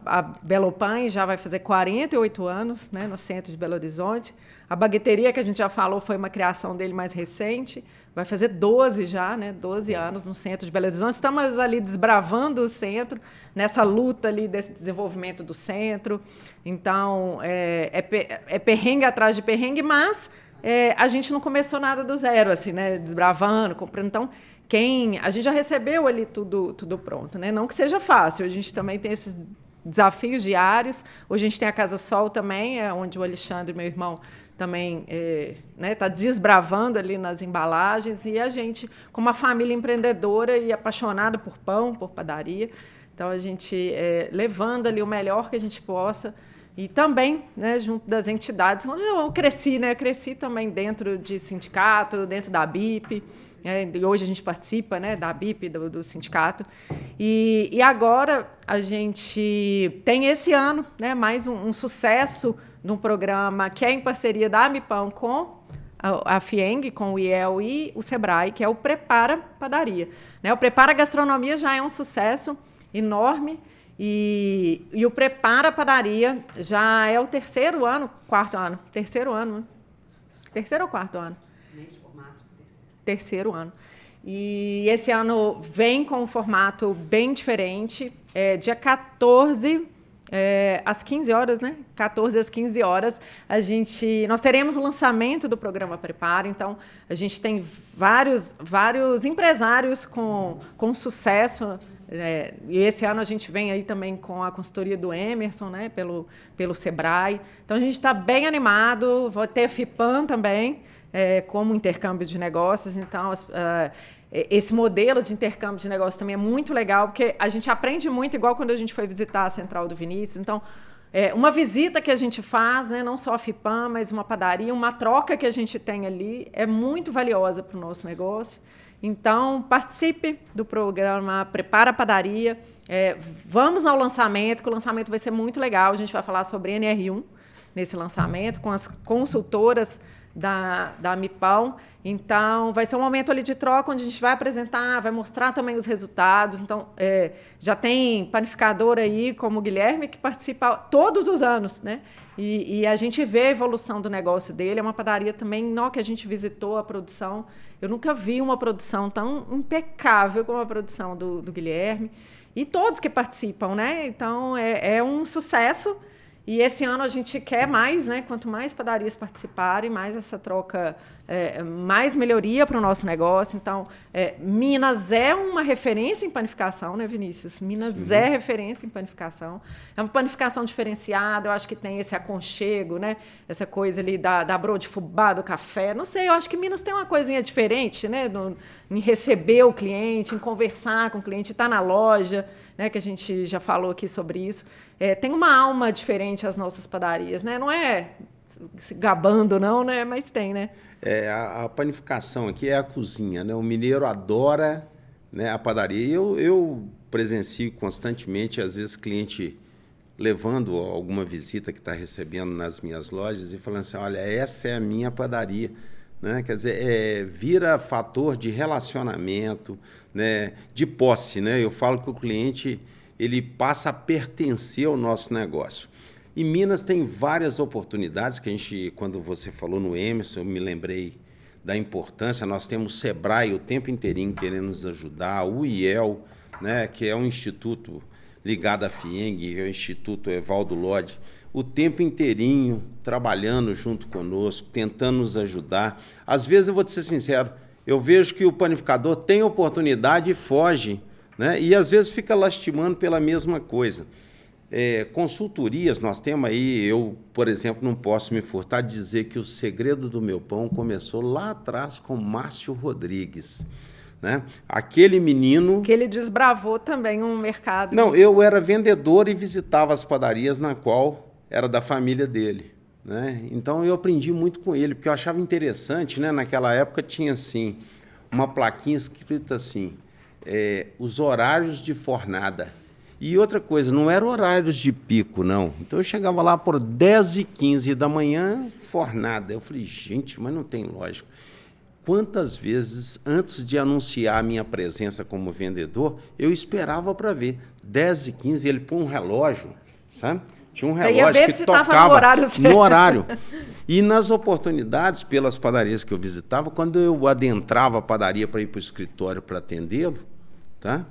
A Belopan já vai fazer 48 anos, né, no centro de Belo Horizonte. A bagueteria, que a gente já falou, foi uma criação dele mais recente. Vai fazer 12 já, né, 12 anos no centro de Belo Horizonte. Estamos ali desbravando o centro, nessa luta ali desse desenvolvimento do centro. Então, é perrengue atrás de perrengue, mas a gente não começou nada do zero, assim, né, desbravando, comprando. Então, a gente já recebeu ali tudo pronto, né? Não que seja fácil, a gente também tem esses desafios diários. Hoje a gente tem a Casa Sol também, onde o Alexandre, meu irmão, também está desbravando ali nas embalagens, e a gente, como uma família empreendedora e apaixonada por pão, por padaria, então a gente levando ali o melhor que a gente possa, e também, né, junto das entidades onde eu cresci, né? Cresci também dentro de sindicato, dentro da BIP. E hoje a gente participa, né, da BIP, do sindicato. E agora a gente tem esse ano, né, mais um sucesso de um programa que é em parceria da Amipão com a FIENG, com o IEL e o SEBRAE, que é o Prepara Padaria. Né? O Prepara Gastronomia já é um sucesso enorme, e o Prepara Padaria já é o terceiro ano, quarto ano? Terceiro ano, né? Terceiro ou quarto ano? Nesse formato, terceiro ano. E esse ano vem com um formato bem diferente. Dia 14, às 15 horas, né? 14 às 15 horas, nós teremos o lançamento do programa Prepara. Então, a gente tem vários empresários com sucesso. E esse ano a gente vem aí também com a consultoria do Emerson, né, pelo SEBRAE. Então, a gente está bem animado. Vai ter a FIPAM também, como intercâmbio de negócios. Então, esse modelo de intercâmbio de negócios também é muito legal, porque a gente aprende muito, igual quando a gente foi visitar a Central do Vinícius. Então, uma visita que a gente faz, né, não só a FIPAM, mas uma padaria, uma troca que a gente tem ali, é muito valiosa para o nosso negócio. Então, participe do programa Prepara Padaria. Vamos ao lançamento, que o lançamento vai ser muito legal. A gente vai falar sobre NR1 nesse lançamento, com as consultoras da Amipão. Então, vai ser um momento ali de troca, onde a gente vai apresentar, vai mostrar também os resultados. Então, já tem panificador aí, como o Guilherme, que participa todos os anos, né? E a gente vê a evolução do negócio dele. É uma padaria também, que a gente visitou a produção. Eu nunca vi uma produção tão impecável como a produção do Guilherme. E todos que participam, né? Então, é um sucesso. E esse ano a gente quer mais, né? Quanto mais padarias participarem, mais essa troca, mais melhoria para o nosso negócio. Então, Minas é uma referência em panificação, né, Vinícius? Minas Sim. É referência em panificação. É uma panificação diferenciada, eu acho que tem esse aconchego, né? Essa coisa ali da broa de fubá, do café. Não sei, eu acho que Minas tem uma coisinha diferente, né? Em receber o cliente, em conversar com o cliente, estar na loja, né, que a gente já falou aqui sobre isso. Tem uma alma diferente as nossas padarias, né? Não é se gabando, não, né? Mas tem, né? A panificação aqui é a cozinha, né? O mineiro adora, né, a padaria. Eu presencio constantemente, às vezes, cliente levando alguma visita que está recebendo nas minhas lojas e falando assim, olha, essa é a minha padaria. Né? Quer dizer, vira fator de relacionamento, né? De posse. Né? Eu falo que o cliente ele passa a pertencer ao nosso negócio. E Minas tem várias oportunidades que a gente, quando você falou no Emerson, eu me lembrei da importância. Nós temos o SEBRAE o tempo inteirinho querendo nos ajudar, o IEL, né? Que é um instituto ligado à FIENG, é o Instituto Evaldo Lodge, o tempo inteirinho trabalhando junto conosco, tentando nos ajudar. Às vezes, eu vou te ser sincero, eu vejo que o panificador tem oportunidade e foge, né? E às vezes fica lastimando pela mesma coisa. Consultorias, nós temos aí, eu, por exemplo, não posso me furtar de dizer que o segredo do meu pão começou lá atrás com Márcio Rodrigues. Né? Aquele menino... Que ele desbravou também um mercado. Não, eu era vendedor e visitava as padarias na qual era da família dele. Né? Então, eu aprendi muito com ele, porque eu achava interessante, né? Naquela época tinha, assim, uma plaquinha escrita assim, os horários de fornada. E outra coisa, não eram horários de pico, não. Então, eu chegava lá por 10h15 da manhã, fornada. Eu falei, gente, mas não tem lógica. quantas vezes, antes de anunciar a minha presença como vendedor, eu esperava para ver. 10 e 15, ele põe um relógio, sabe? Tinha um relógio que tocava no horário. E nas oportunidades, pelas padarias que eu visitava, quando eu adentrava a padaria para ir para o escritório para atendê-lo, tá?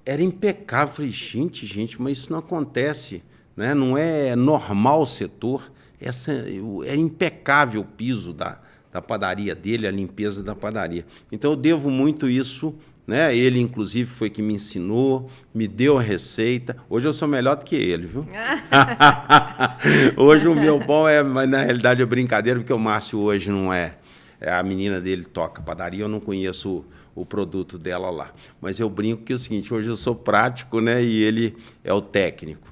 Era impecável. Falei, gente, mas isso não acontece, né? Não é normal o setor. É impecável o piso da padaria dele, a limpeza da padaria. Então, eu devo muito isso, né? Ele, inclusive, foi que me ensinou, me deu a receita. Hoje eu sou melhor do que ele, viu? Hoje o meu pão mas na realidade é brincadeira, porque o Márcio hoje não é. A menina dele toca padaria, eu não conheço o produto dela lá. Mas eu brinco que é o seguinte, hoje eu sou prático, né? E ele é o técnico.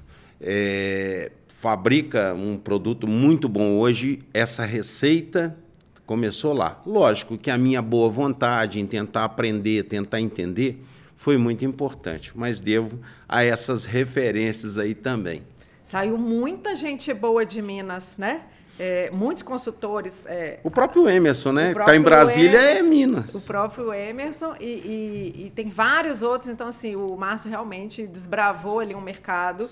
Fabrica um produto muito bom hoje, essa receita começou lá. Lógico que a minha boa vontade em tentar aprender, tentar entender, foi muito importante, mas devo a essas referências aí também. Saiu muita gente boa de Minas, né? Muitos consultores. O próprio Emerson, né? Está em Brasília, é Minas. O próprio Emerson e tem vários outros. Então, assim, o Márcio realmente desbravou ali um mercado.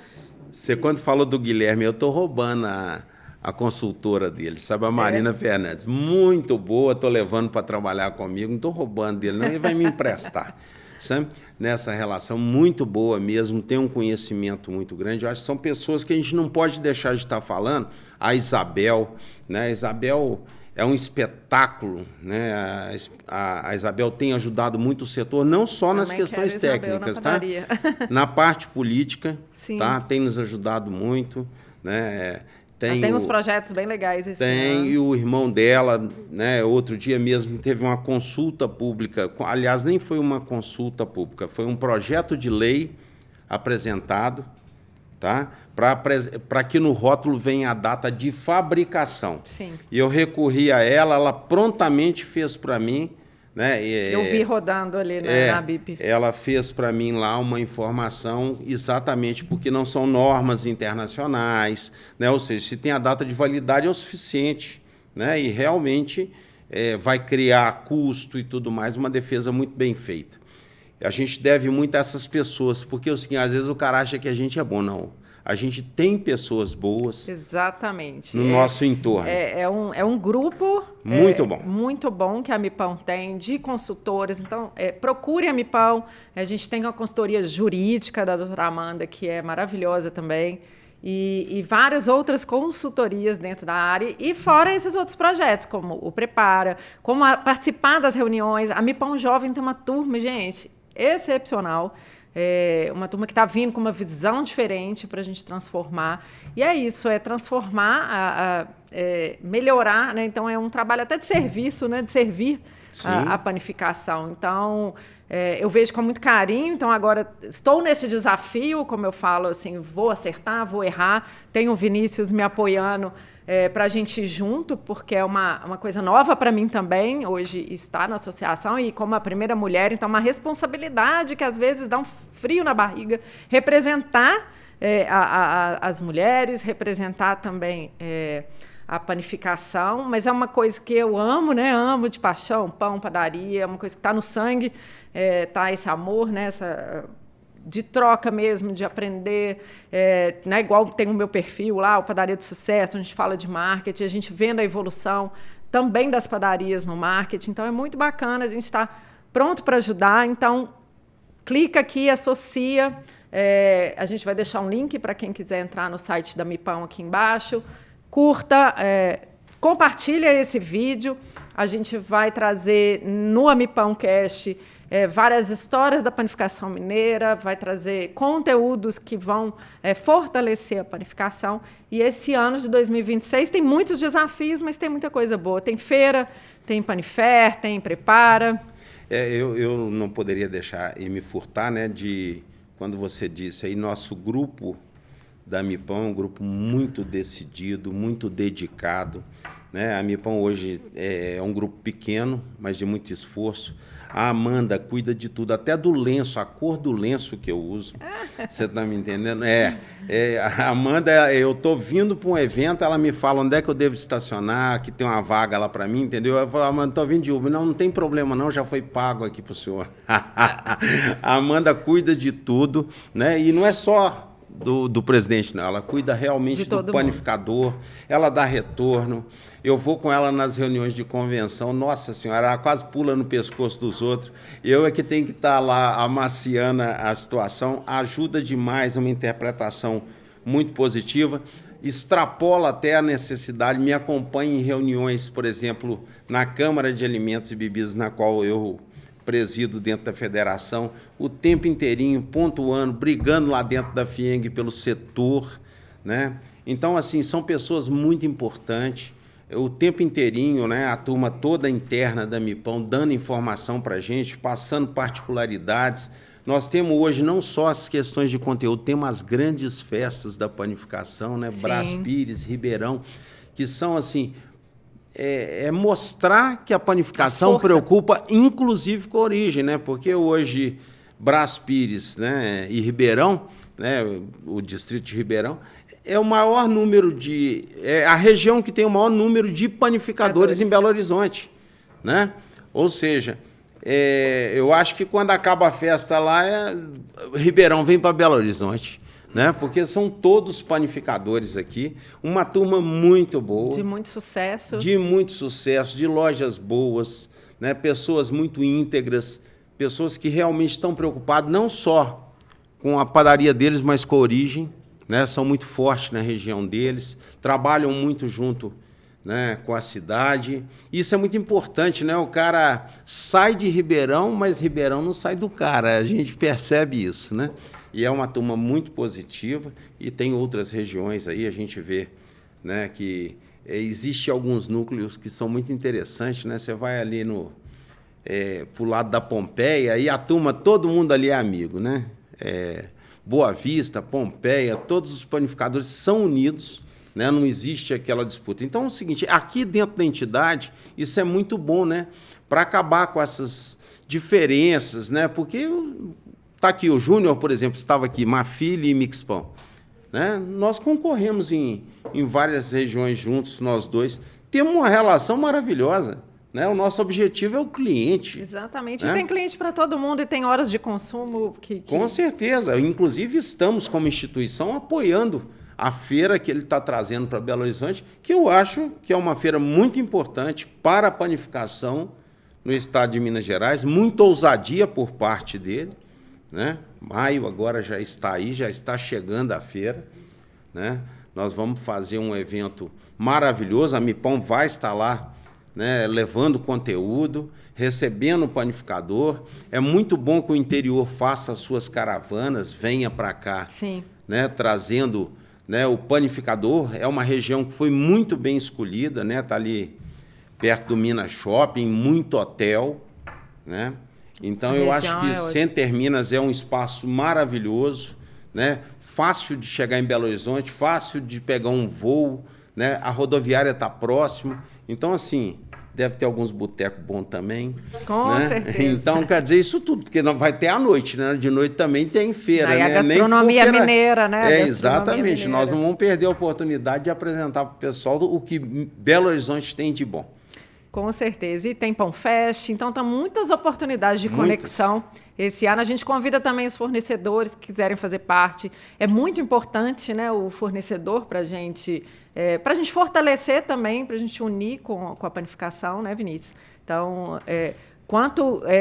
Você, quando falou do Guilherme, eu estou roubando a consultora dele, sabe? A Marina Fernandes. Muito boa, estou levando para trabalhar comigo. Não estou roubando dele, não. Ele vai me emprestar. Sabe? Nessa relação muito boa mesmo, tem um conhecimento muito grande. Eu acho que são pessoas que a gente não pode deixar de estar falando. A Isabel, né? A Isabel é um espetáculo, né? A Isabel tem ajudado muito o setor, não só nas questões técnicas, tá? Na parte política, tá? Tem nos ajudado muito, né? Tem uns projetos bem legais esse ano. E o irmão dela, né, outro dia mesmo teve uma consulta pública, aliás, nem foi uma consulta pública, foi um projeto de lei apresentado, tá, para que no rótulo venha a data de fabricação. Sim. E eu recorri a ela prontamente fez para mim, né? Eu vi rodando ali na BIP. Ela fez para mim lá uma informação exatamente porque não são normas internacionais, né? Ou seja, se tem a data de validade é o suficiente, né? E realmente vai criar custo e tudo mais, uma defesa muito bem feita. A gente deve muito a essas pessoas, porque assim, às vezes o cara acha que a gente é bom, não. A gente tem pessoas boas. Exatamente. No nosso entorno. É um grupo muito bom que a Mipão tem, de consultores. Então, procure a Mipão. A gente tem uma consultoria jurídica da doutora Amanda, que é maravilhosa também. E várias outras consultorias dentro da área. E fora esses outros projetos, como o Prepara, como participar das reuniões. A Mipão Jovem tem uma turma, gente, excepcional. Uma turma que está vindo com uma visão diferente para a gente transformar. E é isso, transformar, melhorar, né? Então, é um trabalho até de serviço, né? De servir a panificação. Então, eu vejo com muito carinho. Então, agora estou nesse desafio, como eu falo, assim, vou acertar, vou errar. Tenho o Vinícius me apoiando para a gente ir junto, porque é uma coisa nova para mim também, hoje estar na associação e como a primeira mulher, então uma responsabilidade que às vezes dá um frio na barriga, representar as mulheres, representar também a panificação, mas é uma coisa que eu amo, né? Amo de paixão, pão, padaria, é uma coisa que está no sangue, tá esse amor, né? De troca mesmo, de aprender, né? Igual tem o meu perfil lá, o Padaria de Sucesso, a gente fala de marketing, a gente vendo a evolução também das padarias no marketing, então é muito bacana, a gente está pronto para ajudar, então clica aqui, associa, a gente vai deixar um link para quem quiser entrar no site da Mipão aqui embaixo, curta, compartilha esse vídeo, a gente vai trazer no Amipão Cast várias histórias da panificação mineira, vai trazer conteúdos que vão fortalecer a panificação. E esse ano de 2026 tem muitos desafios, mas tem muita coisa boa. Tem feira, tem Panifer, tem Prepara. Eu não poderia deixar e me furtar, né, de quando você disse aí, nosso grupo da Mipão é um grupo muito decidido, muito dedicado, né? A MIPAM hoje é um grupo pequeno, mas de muito esforço. A Amanda cuida de tudo, até do lenço, a cor do lenço que eu uso. Você está me entendendo? A Amanda, eu estou vindo para um evento, ela me fala onde é que eu devo estacionar, que tem uma vaga lá para mim, entendeu? Eu falo, Amanda, estou vindo de Uber. Não tem problema não, já foi pago aqui para o senhor. A Amanda cuida de tudo, né? E não é só do presidente, não. Ela cuida realmente do panificador, ela dá retorno. Eu vou com ela nas reuniões de convenção, nossa senhora, ela quase pula no pescoço dos outros. Eu é que tenho que estar lá amaciando a situação, ajuda demais, é uma interpretação muito positiva, extrapola até a necessidade, me acompanha em reuniões, por exemplo, na Câmara de Alimentos e Bebidas, na qual eu presido dentro da federação, o tempo inteirinho, pontuando, brigando lá dentro da FIENG pelo setor, né? Então, assim, são pessoas muito importantes, o tempo inteirinho, né, a turma toda interna da MIPAM dando informação para a gente, passando particularidades. Nós temos hoje não só as questões de conteúdo, temos as grandes festas da panificação, né, Brás Pires, Ribeirão, que são assim, mostrar que a panificação preocupa, inclusive com a origem, né, porque hoje Brás Pires, né, e Ribeirão, né, o distrito de Ribeirão, é o maior número de... É a região que tem o maior número de panificadores em Belo Horizonte, né? Ou seja, eu acho que quando acaba a festa lá, Ribeirão vem para Belo Horizonte, né? Porque são todos panificadores aqui, uma turma muito boa. De muito sucesso. De muito sucesso, de lojas boas, né? Pessoas muito íntegras, pessoas que realmente estão preocupadas não só com a padaria deles, mas com a origem, né, são muito fortes na região deles, trabalham muito junto, né, com a cidade. Isso é muito importante, né? O cara sai de Ribeirão, mas Ribeirão não sai do cara. A gente percebe isso, né? E é uma turma muito positiva e tem outras regiões aí, a gente vê, né, que existe alguns núcleos que são muito interessantes, né? Você vai ali pro lado da Pompeia e a turma, todo mundo ali é amigo, né? Boa Vista, Pompeia, todos os panificadores são unidos, né? Não existe aquela disputa. Então é o seguinte, aqui dentro da entidade, isso é muito bom, né? Para acabar com essas diferenças, né? Porque está aqui o Júnior, por exemplo, estava aqui, Marfili e Mixpão, né? Nós concorremos em várias regiões juntos, nós dois, temos uma relação maravilhosa. Né? O nosso objetivo é o cliente. Exatamente. Né? E tem cliente para todo mundo e tem horas de consumo que... Com certeza. Inclusive, estamos, como instituição, apoiando a feira que ele está trazendo para Belo Horizonte, que eu acho que é uma feira muito importante para a panificação no estado de Minas Gerais, muita ousadia por parte dele. Né? Maio agora já está aí, já está chegando a feira. Né? Nós vamos fazer um evento maravilhoso, a MIPAM vai estar lá, né, levando conteúdo, recebendo o panificador. É muito bom que o interior faça as suas caravanas, venha para cá, né, trazendo, né, o panificador. É uma região que foi muito bem escolhida, né, tá ali perto do Minas Shopping, muito hotel, né? Então eu acho que Center Minas é um espaço maravilhoso, né, fácil de chegar em Belo Horizonte, fácil de pegar um voo, né, a rodoviária está próxima. Então, assim, deve ter alguns botecos bons também. Com certeza. Então, quer dizer, isso tudo, porque não vai ter à noite, né? De noite também tem feira, né? A gastronomia mineira, né? Exatamente. Mineira. Nós não vamos perder a oportunidade de apresentar para o pessoal o que Belo Horizonte tem de bom. Com certeza. E tem Pão Fest, então tem muitas oportunidades de conexão. Esse ano a gente convida também os fornecedores que quiserem fazer parte. É muito importante, né, o fornecedor para a gente fortalecer também, para a gente unir com a panificação, né, Vinícius? Então,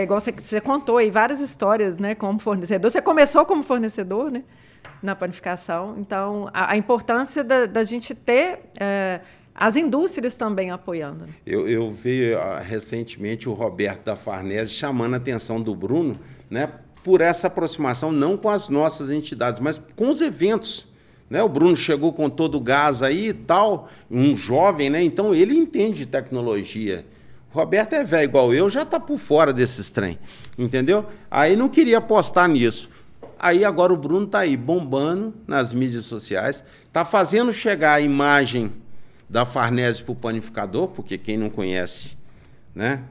igual você contou aí várias histórias, né, como fornecedor. Você começou como fornecedor, né, na panificação. Então, a importância da gente ter... as indústrias também apoiando. Eu vi recentemente o Roberto da Farnese chamando a atenção do Bruno, né, por essa aproximação, não com as nossas entidades, mas com os eventos. Né? O Bruno chegou com todo o gás aí e tal, um jovem, né? Então ele entende de tecnologia. O Roberto é velho igual eu, já está por fora desses trem, entendeu? Aí não queria apostar nisso. Aí agora o Bruno está aí bombando nas mídias sociais, está fazendo chegar a imagem da Farnese para o panificador, porque quem não conhece, né,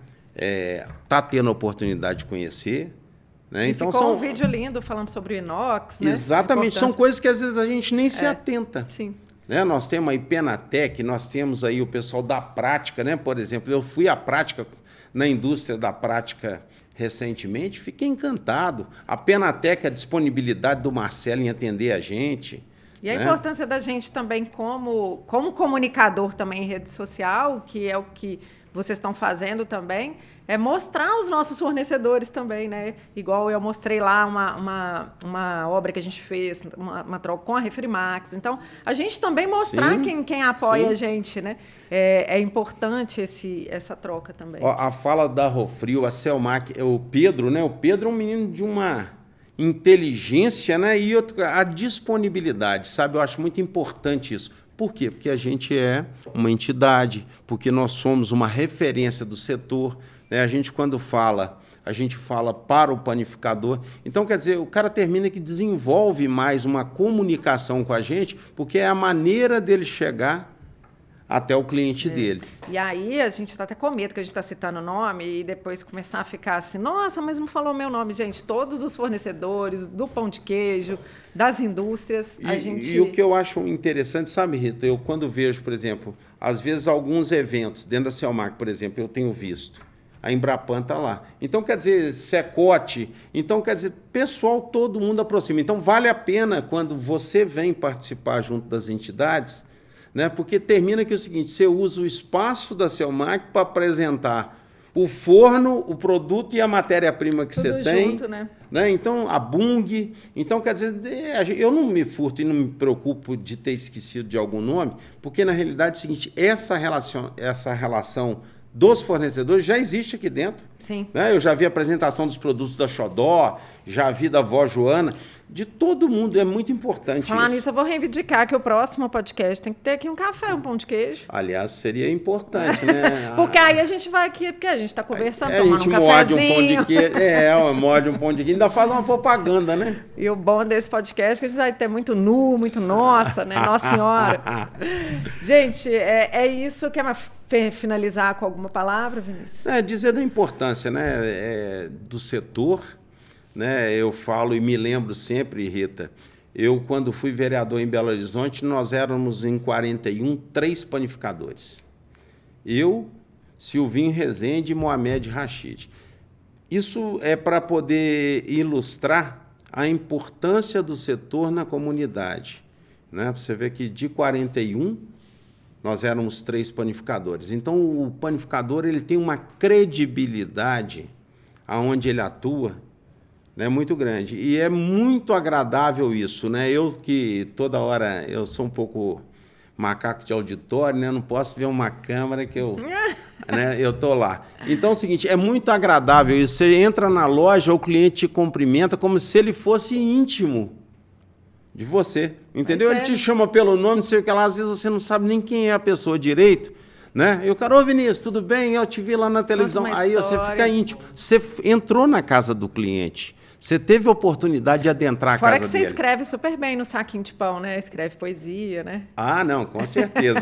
tá tendo a oportunidade de conhecer. Né? Então, ficou um vídeo lindo falando sobre o inox. Né? Exatamente, são coisas que às vezes a gente nem se atenta. Sim. Né? Nós temos aí Penatec, nós temos aí o pessoal da prática, né? Por exemplo, eu fui à prática, na indústria da prática recentemente, fiquei encantado. A Penatec, a disponibilidade do Marcelo em atender a gente. E a importância da gente também como comunicador também em rede social, que é o que vocês estão fazendo também, é mostrar os nossos fornecedores também, né? Igual eu mostrei lá uma obra que a gente fez, uma troca com a Refrimax. Então, a gente também mostrar quem apoia a gente, né? É importante essa troca também. A fala da Rofrio, a Selmac, o Pedro, né? O Pedro é um menino de uma inteligência, né? E a disponibilidade, sabe? Eu acho muito importante isso. Por quê? Porque a gente é uma entidade, porque nós somos uma referência do setor. Né? A gente, quando fala, a gente fala para o panificador. Então, quer dizer, o cara termina que desenvolve mais uma comunicação com a gente, porque é a maneira dele chegar até o cliente dele. E aí a gente está até com medo que a gente está citando o nome e depois começar a ficar assim, nossa, mas não falou meu nome, gente. Todos os fornecedores do pão de queijo, das indústrias, E o que eu acho interessante, sabe, Rita, eu quando vejo, por exemplo, às vezes alguns eventos, dentro da Selmac, por exemplo, eu tenho visto, a Embrapan está lá. Então, quer dizer, Secote, então, quer dizer, pessoal, todo mundo aproxima. Então, vale a pena quando você vem participar junto das entidades, né? Porque termina que é o seguinte, você usa o espaço da Selmac para apresentar o forno, o produto e a matéria-prima que você tem. Junto, né? Então, a Bung. Então, quer dizer, eu não me furto e não me preocupo de ter esquecido de algum nome, porque, na realidade, é o seguinte, essa relação dos fornecedores já existe aqui dentro. Sim. Né? Eu já vi a apresentação dos produtos da Xodó, já vi da Vó Joana, de todo mundo, é muito importante Falar isso. nisso, eu vou reivindicar que o próximo podcast tem que ter aqui um café, um pão de queijo. Aliás, seria importante, né? Porque aí a gente vai aqui, porque a gente está conversando, tomando um cafezinho. cafezinho. A gente morde um pão de queijo, morde um pão de queijo, ainda faz uma propaganda, né? E o bom desse podcast é que a gente vai ter muito nu, muito nossa, né? Nossa Senhora. Gente, é isso. Quer finalizar com alguma palavra, Vinícius? Dizer da importância, né, do setor. Né, eu falo e me lembro sempre, Rita, eu quando fui vereador em Belo Horizonte, nós éramos em 41, 3 panificadores. Eu, Silvinho Rezende e Mohamed Rachid. Isso é para poder ilustrar a importância do setor na comunidade. Né? Você vê que de 41, nós éramos 3 panificadores. Então, o panificador ele tem uma credibilidade aonde ele atua, né, muito grande. E é muito agradável isso, né? Eu que toda hora eu sou um pouco macaco de auditório, né? Não posso ver uma câmera que eu tô lá. Então é o seguinte, é muito agradável isso. Você entra na loja, o cliente te cumprimenta como se ele fosse íntimo de você, entendeu? Ele te chama pelo nome, não sei o que lá, às vezes você não sabe nem quem é a pessoa direito. Né? E o cara, ô Vinícius, tudo bem? Eu te vi lá na televisão. Aí você fica íntimo. Você entrou na casa do cliente. Você teve a oportunidade de adentrar a casa dele. Fora que você escreve super bem no saquinho de pão, né? Escreve poesia, né? Ah, não, com certeza.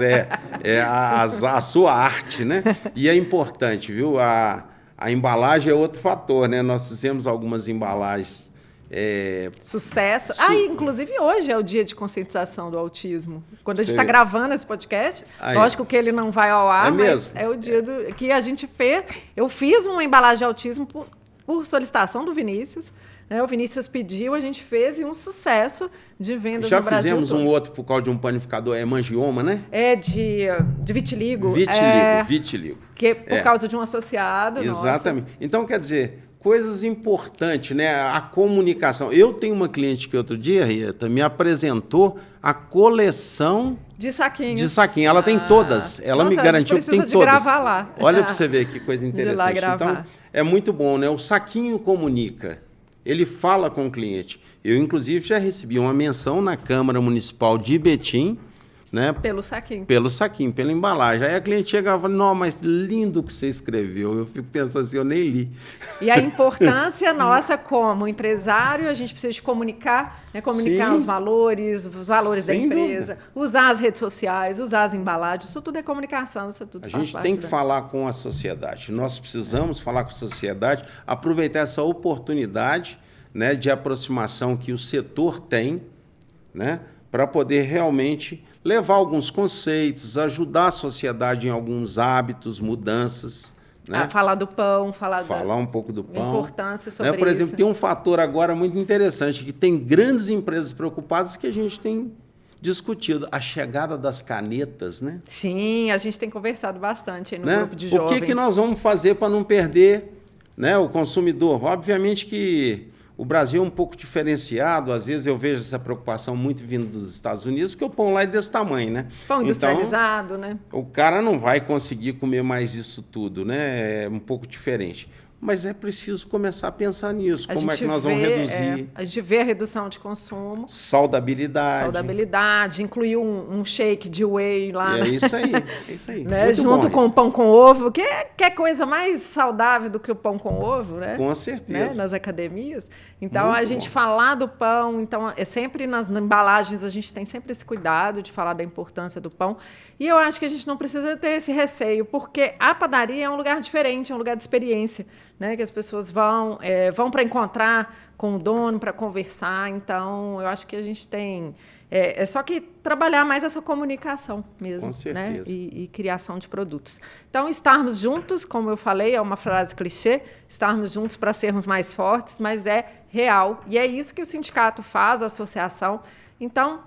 A sua arte, né? E é importante, viu? A embalagem é outro fator, né? Nós fizemos algumas embalagens. Sucesso. Inclusive hoje é o dia de conscientização do autismo. Quando a gente está gravando esse podcast, lógico que ele não vai ao ar, mas é o dia que a gente fez. Eu fiz uma embalagem de autismo por solicitação do Vinícius. Né? O Vinícius pediu, a gente fez e um sucesso de vendas no Brasil. Já fizemos um outro por causa de um panificador, hemangioma, né? De vitiligo. Vitiligo. Que por causa de um associado. Exatamente. Nossa. Então, quer dizer, coisas importantes, né? A comunicação. Eu tenho uma cliente que outro dia, Rita, me apresentou a coleção de saquinhos. Ela tem todas. Ela me garantiu que tem todas. Gravar lá. Olha para você ver que coisa interessante. De lá gravar. Então, é muito bom, né? O saquinho comunica. Ele fala com o cliente. Eu, inclusive, já recebi uma menção na Câmara Municipal de Betim né? Pelo saquinho. Pelo saquinho, pela embalagem. Aí a cliente chega e fala, não, mas lindo que você escreveu. Eu fico pensando assim, eu nem li. E a importância nossa como empresário, a gente precisa de comunicar, né? Comunicar Sim. os valores da Sem empresa, dúvida. usar as redes sociais, usar as embalagens, isso tudo é comunicação, isso tudo A faz gente parte tem que falar com a sociedade. Nós precisamos falar com a sociedade, aproveitar essa oportunidade, né, de aproximação que o setor tem, né, para poder realmente levar alguns conceitos, ajudar a sociedade em alguns hábitos, mudanças. Né? falar do pão, falar um pouco do pão. Importância sobre Por exemplo, isso. tem um fator agora muito interessante, que tem grandes empresas preocupadas que a gente tem discutido, a chegada das canetas, né? Sim, a gente tem conversado bastante aí no Né? grupo de jovens. O que nós vamos fazer para não perder, né, o consumidor? Obviamente que o Brasil é um pouco diferenciado, às vezes eu vejo essa preocupação muito vindo dos Estados Unidos, porque o pão lá é desse tamanho, né? Pão industrializado, né? O cara não vai conseguir comer mais isso tudo, né? É um pouco diferente. Mas é preciso começar a pensar nisso. Como é que nós vamos reduzir? A gente vê a redução de consumo. Saudabilidade. Incluir um shake de whey lá. É isso aí, é isso aí. Né? Junto com o pão com ovo, que é coisa mais saudável do que o pão com ovo, né? Com certeza. Né? Nas academias. Então, Muito a gente bom. falar do pão, então, é sempre nas embalagens, a gente tem sempre esse cuidado de falar da importância do pão. E eu acho que a gente não precisa ter esse receio, porque a padaria é um lugar diferente, é um lugar de experiência, né? Que as pessoas vão para encontrar com o dono, para conversar. Então, eu acho que a gente tem... É só que trabalhar mais essa comunicação mesmo. Com certeza. Né? E criação de produtos. Então, estarmos juntos, como eu falei, é uma frase clichê, estarmos juntos para sermos mais fortes, mas é real. E é isso que o sindicato faz, a associação. Então,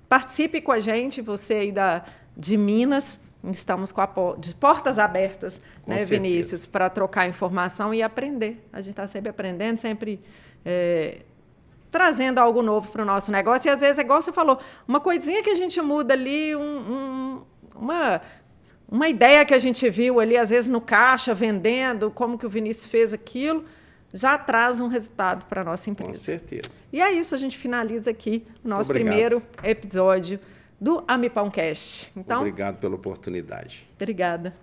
participe com a gente, você aí de Minas. Estamos de portas abertas, Com né, certeza. Vinícius, para trocar informação e aprender. A gente está sempre aprendendo, sempre trazendo algo novo para o nosso negócio. E, às vezes, é igual você falou, uma coisinha que a gente muda ali, uma ideia que a gente viu ali, às vezes, no caixa, vendendo, como que o Vinícius fez aquilo, já traz um resultado para a nossa empresa. Com certeza. E é isso, a gente finaliza aqui o nosso Obrigado. primeiro episódio do AmiPãoCast. Então, Obrigado pela oportunidade. obrigada.